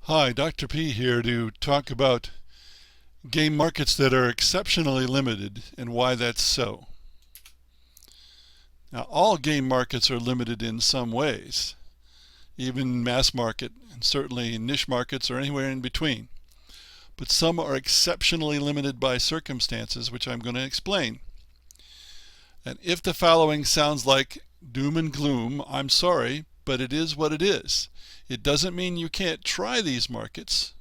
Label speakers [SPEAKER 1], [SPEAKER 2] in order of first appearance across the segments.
[SPEAKER 1] Hi, Dr. P here to talk about game markets that are exceptionally limited and why that's so. Now, all game markets are limited in some ways, even mass market, and certainly niche markets or anywhere in between. But some are exceptionally limited by circumstances, which I'm going to explain. And if the following sounds like doom and gloom, I'm sorry, but it is what it is. It doesn't mean you can't try these markets.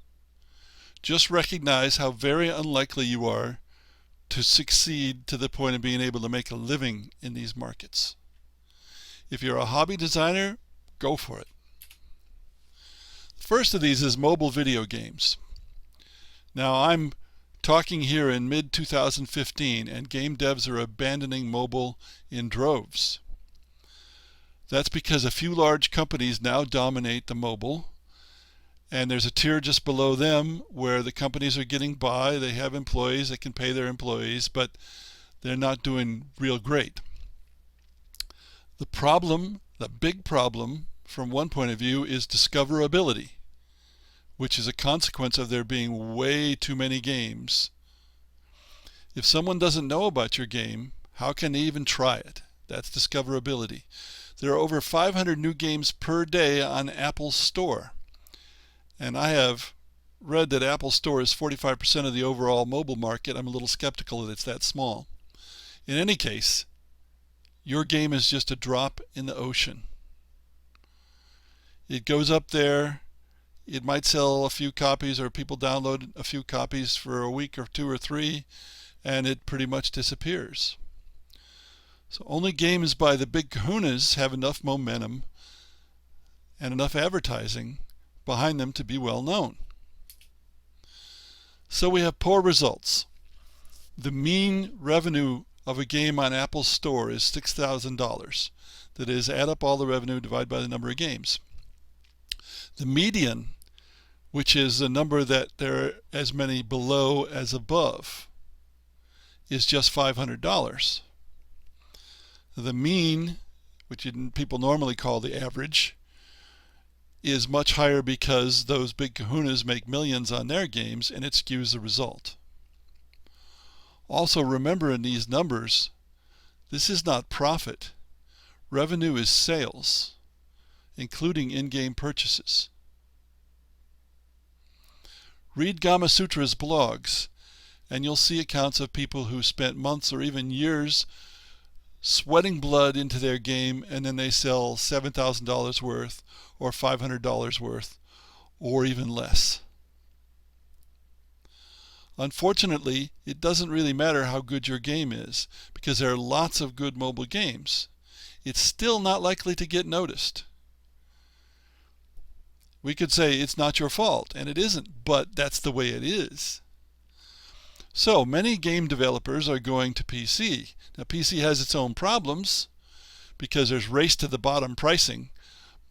[SPEAKER 1] Just recognize how very unlikely you are to succeed to the point of being able to make a living in these markets. If you're a hobby designer, go for it. The first of these is mobile video games. Now, I'm talking here in mid-2015, and game devs are abandoning mobile in droves. That's because a few large companies now dominate the mobile, and there's a tier just below them where the companies are getting by. They have employees, they can pay their employees, but they're not doing real great. The problem, the big problem from one point of view, is discoverability, which is a consequence of there being way too many games. If someone doesn't know about your game, how can they even try it? That's discoverability. There are over 500 new games per day on Apple's store. And I have read that Apple Store is 45% of the overall mobile market. I'm a little skeptical that it's that small. In any case, your game is just a drop in the ocean. It goes up there. It might sell a few copies, or people download a few copies for a week or two or three, and it pretty much disappears. So only games by the big kahunas have enough momentum and enough advertising behind them to be well known. So we have poor results. The mean revenue of a game on Apple's store is $6,000. That is, add up all the revenue, divide by the number of games. The median, which is the number that there are as many below as above, is just $500. The mean, which people normally call the average, is much higher because those big kahunas make millions on their games, and it skews the result. Also, remember, in these numbers, this is not profit. Revenue is sales, including in-game purchases. Read Gamasutra's blogs, and you'll see accounts of people who spent months or even years sweating blood into their game, and then they sell $7,000 worth or $500 worth or even less. Unfortunately, it doesn't really matter how good your game is, because there are lots of good mobile games. It's still not likely to get noticed. We could say it's not your fault, and it isn't, but that's the way it is. So many game developers are going to PC. Now, PC has its own problems because there's race to the bottom pricing,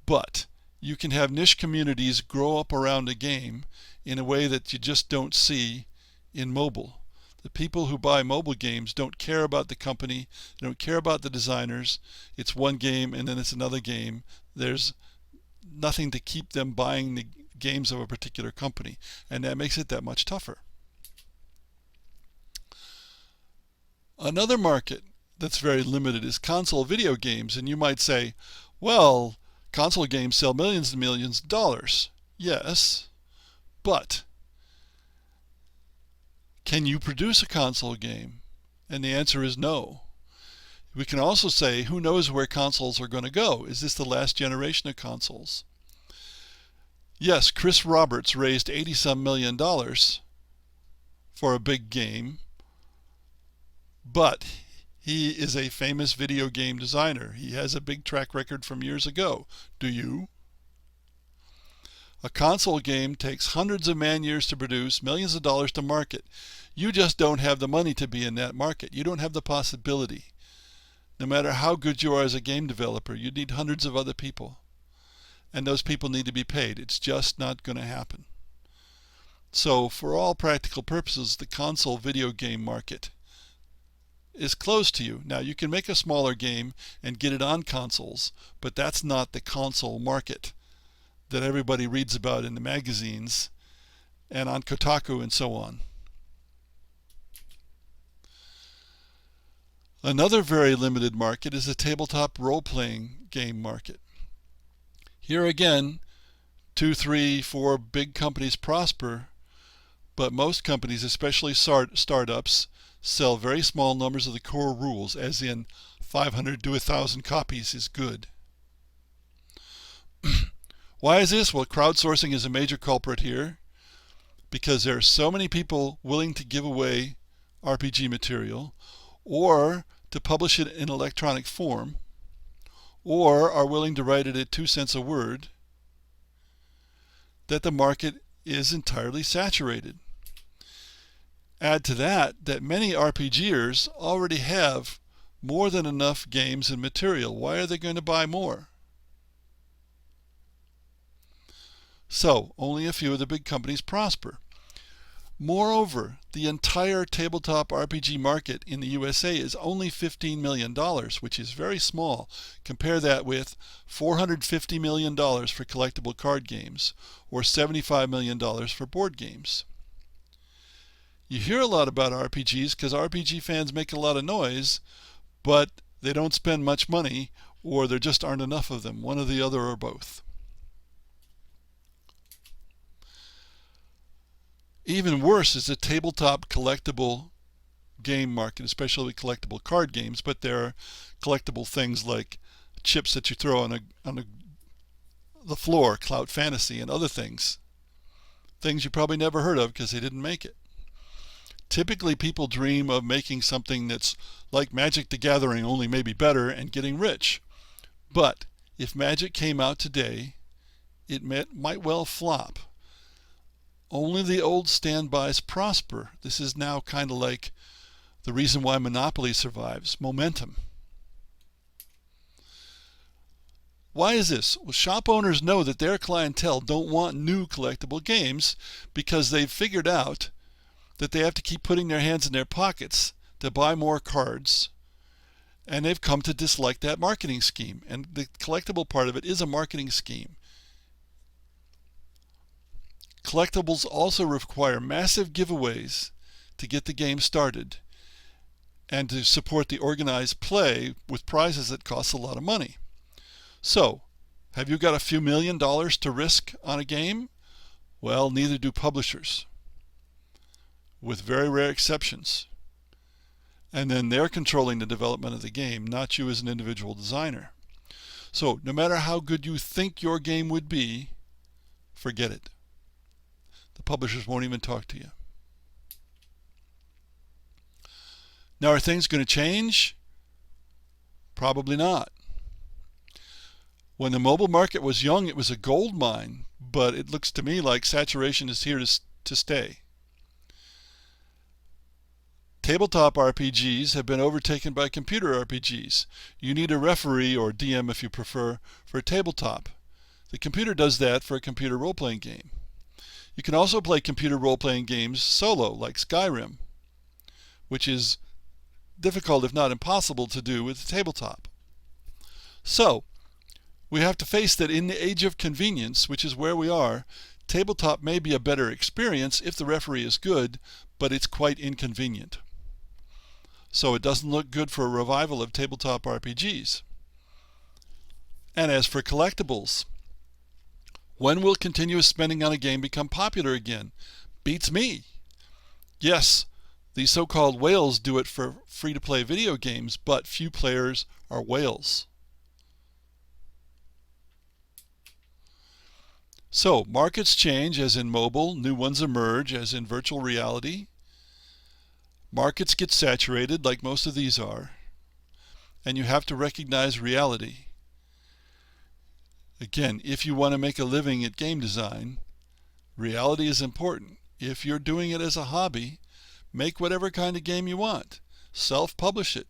[SPEAKER 1] but you can have niche communities grow up around a game in a way that you just don't see in mobile. The people who buy mobile games don't care about the company, they don't care about the designers. It's one game and then it's another game. There's nothing to keep them buying the games of a particular company, and that makes it that much tougher. Another market that's very limited is console video games, and you might say, well, console games sell millions and millions of dollars. Yes, but can you produce a console game? And the answer is no. We can also say, who knows where consoles are going to go? Is this the last generation of consoles? Yes, Chris Roberts raised $80-some million for a big game, but he is a famous video game designer. He has a big track record from years ago. Do you? A console game takes hundreds of man-years to produce, millions of dollars to market. You just don't have the money to be in that market. You don't have the possibility. No matter how good you are as a game developer, you need hundreds of other people. And those people need to be paid. It's just not going to happen. So for all practical purposes, the console video game market is closed to you. Now, you can make a smaller game and get it on consoles, but that's not the console market. that everybody reads about in the magazines and on Kotaku and so on. Another very limited market is the tabletop role-playing game market. Here again, 2, 3, 4 big companies prosper, but most companies, especially startups, sell very small numbers of the core rules, as in 500 to 1,000 copies is good. Why is this? Well, crowdsourcing is a major culprit here, because there are so many people willing to give away RPG material, or to publish it in electronic form, or are willing to write it at 2 cents a word, that the market is entirely saturated. Add to that many RPGers already have more than enough games and material. Why are they going to buy more? So, only a few of the big companies prosper. Moreover, the entire tabletop RPG market in the USA is only $15 million, which is very small. Compare that with $450 million for collectible card games, or $75 million for board games. You hear a lot about RPGs because RPG fans make a lot of noise, but they don't spend much money, or there just aren't enough of them, one or the other or both. Even worse is the tabletop collectible game market, especially collectible card games, but there are collectible things like chips that you throw on the floor, Cloud Fantasy, and other things. Things you probably never heard of because they didn't make it. Typically people dream of making something that's like Magic the Gathering, only maybe better, and getting rich. But if Magic came out today, it might well flop. Only the old standbys prosper. This is now kind of like the reason why Monopoly survives, momentum. Why is this? Well, shop owners know that their clientele don't want new collectible games because they've figured out that they have to keep putting their hands in their pockets to buy more cards, and they've come to dislike that marketing scheme. And the collectible part of it is a marketing scheme. Collectibles also require massive giveaways to get the game started and to support the organized play with prizes that cost a lot of money. So, have you got a few $1 million to risk on a game? Well, neither do publishers, with very rare exceptions. And then they're controlling the development of the game, not you as an individual designer. So, no matter how good you think your game would be, forget it. The publishers won't even talk to you. Now, are things going to change? Probably not. When the mobile market was young, it was a gold mine, but it looks to me like saturation is here to stay. Tabletop RPGs have been overtaken by computer RPGs. You need a referee, or DM if you prefer, for a tabletop. The computer does that for a computer role-playing game. You can also play computer role-playing games solo, like Skyrim, which is difficult, if not impossible, to do with a tabletop. So, we have to face that in the age of convenience, which is where we are, tabletop may be a better experience if the referee is good, but it's quite inconvenient. So it doesn't look good for a revival of tabletop RPGs. And as for collectibles, when will continuous spending on a game become popular again? Beats me. Yes, these so-called whales do it for free-to-play video games, but few players are whales. So, markets change, as in mobile, new ones emerge, as in virtual reality. Markets get saturated, like most of these are, and you have to recognize reality. Again, if you want to make a living at game design, reality is important. If you're doing it as a hobby, make whatever kind of game you want. Self-publish it.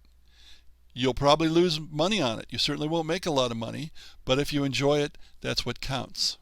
[SPEAKER 1] You'll probably lose money on it. You certainly won't make a lot of money, but if you enjoy it, that's what counts.